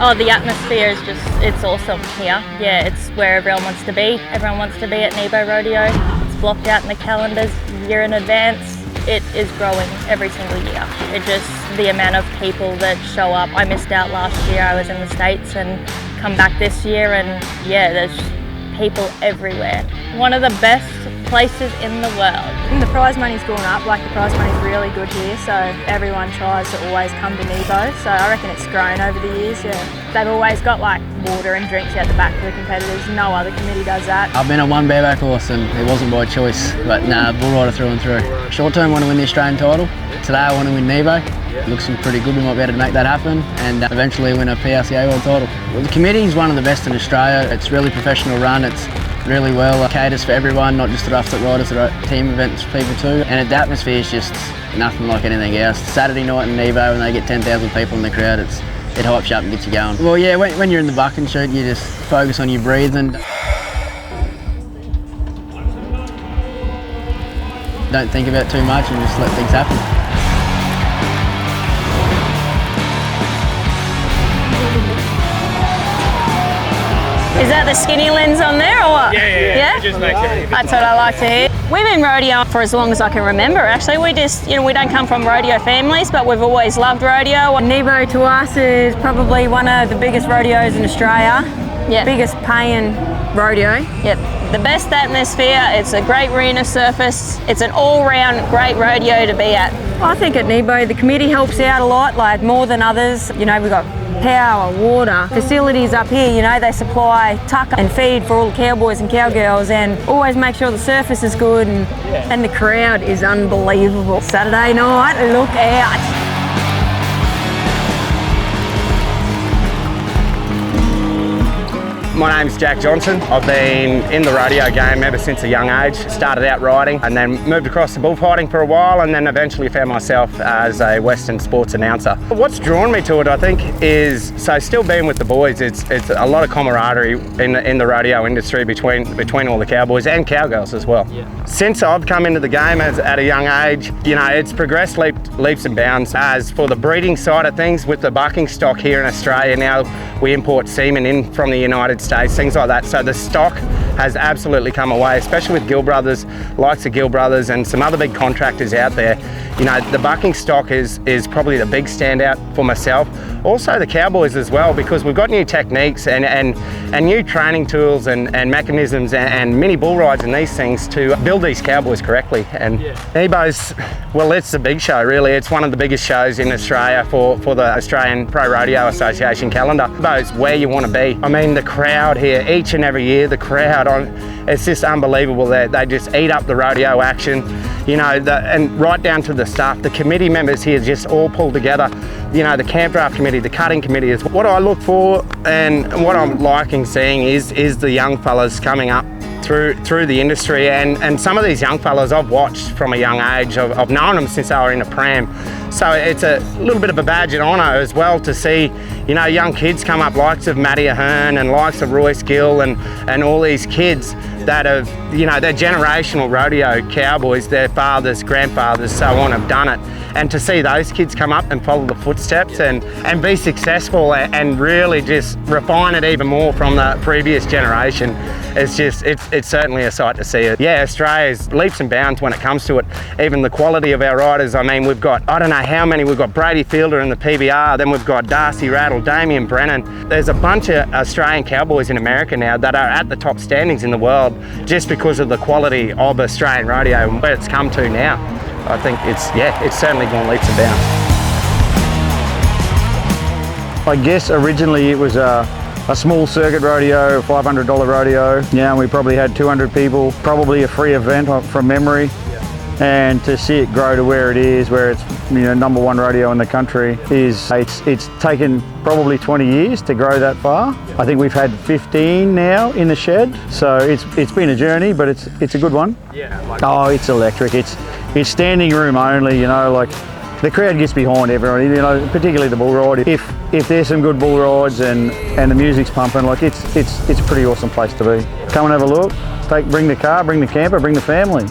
Oh, the atmosphere is it's awesome here. Yeah, it's where everyone wants to be. Everyone wants to be at Nebo Rodeo. It's blocked out in the calendars a year in advance. It is growing every single year. The amount of people that show up. I missed out last year. I was in the States and come back this year, and yeah, there's people everywhere. One of the best places in the world. And the prize money's gone up, like the prize money's really good here, so everyone tries to always come to Nebo, so I reckon it's grown over the years, yeah. They've always got like water and drinks out the back for the competitors. No other committee does that. I've been on one bareback horse and it wasn't by choice, but nah, bull rider through and through. Short term, want to win the Australian title. Today I want to win Nebo. Looks pretty good, we might be able to make that happen and eventually win a PRCA world title. Well, the committee is one of the best in Australia. It's really professional run. It's really well caters for everyone, not just the rough foot riders, the team events people too. And the atmosphere is just nothing like anything else. Saturday night in Nebo when they get 10,000 people in the crowd, it hypes you up and gets you going. Well yeah, when you're in the buck and shoot, you just focus on your breathing. Don't think about too much and just let things happen. Is that the skinny lens on there or what? Yeah? It just makes everything. That's what I like to hear. We've been rodeo for as long as I can remember actually. We just, we don't come from rodeo families, but we've always loved rodeo. Nebo to us is probably one of the biggest rodeos in Australia. Yeah. Biggest paying rodeo. Yep. The best atmosphere, it's a great arena surface, it's an all-round great rodeo to be at. I think at Nebo the committee helps out a lot, like more than others. We've got power, water, facilities up here, they supply tucker and feed for all the cowboys and cowgirls and always make sure the surface is good and the crowd is unbelievable. Saturday night, look out. My name's Jack Johnson. I've been in the rodeo game ever since a young age. Started out riding and then moved across to bullfighting for a while and then eventually found myself as a Western sports announcer. What's drawn me to it, I think, is still being with the boys. It's a lot of camaraderie in the rodeo industry between all the cowboys and cowgirls as well. Yeah. Since I've come into the game at a young age, it's progressed leaps and bounds. As for the breeding side of things, with the bucking stock here in Australia now, we import semen in from the United States, things like that. So the stock has absolutely come away, especially with Gill Brothers, likes of Gill Brothers and some other big contractors out there. The bucking stock is probably the big standout for myself. Also the cowboys as well, because we've got new techniques and new training tools and mechanisms and mini bull rides and these things to build these cowboys correctly. And Nebo's, well, it's the big show really. It's one of the biggest shows in Australia for the Australian Pro Rodeo Association calendar. Nebo's where you want to be. I mean, the crowd here, each and every year, the crowd, it's just unbelievable. They just eat up the rodeo action, and right down to the staff. The committee members here just all pull together. The camp draft committee, the cutting committee is what I look for, and what I'm liking seeing is the young fellas coming up through the industry, and some of these young fellas I've watched from a young age. I've known them since they were in a pram, so it's a little bit of a badge of honour as well to see young kids come up, likes of Matty Ahern and likes of Royce Gill and all these kids that have, they're generational rodeo cowboys. Their fathers, grandfathers, so on have done it, and to see those kids come up and follow the footsteps and be successful and really just refine it even more from the previous generation, it's certainly a sight to see it. Yeah, Australia's leaps and bounds when it comes to it. Even the quality of our riders, I mean, we've got, I don't know how many, we've got Brady Fielder in the PBR, then we've got Darcy Rattle, Damien Brennan. There's a bunch of Australian cowboys in America now that are at the top standings in the world just because of the quality of Australian rodeo and where it's come to now. I think it's certainly gone leaps and bounds. I guess originally it was a small circuit rodeo, $500 rodeo. Now we probably had 200 people, probably a free event from memory. And to see it grow to where it is, where it's #1 rodeo in the country, it's taken probably 20 years to grow that far. I think we've had 15 now in the shed, so it's been a journey, but it's a good one. Oh, it's electric. It's standing room only. Like the crowd gets behind everyone. Particularly the bull ride. If there's some good bull rides and the music's pumping, like it's a pretty awesome place to be. Come and have a look. Bring the car, bring the camper, bring the family.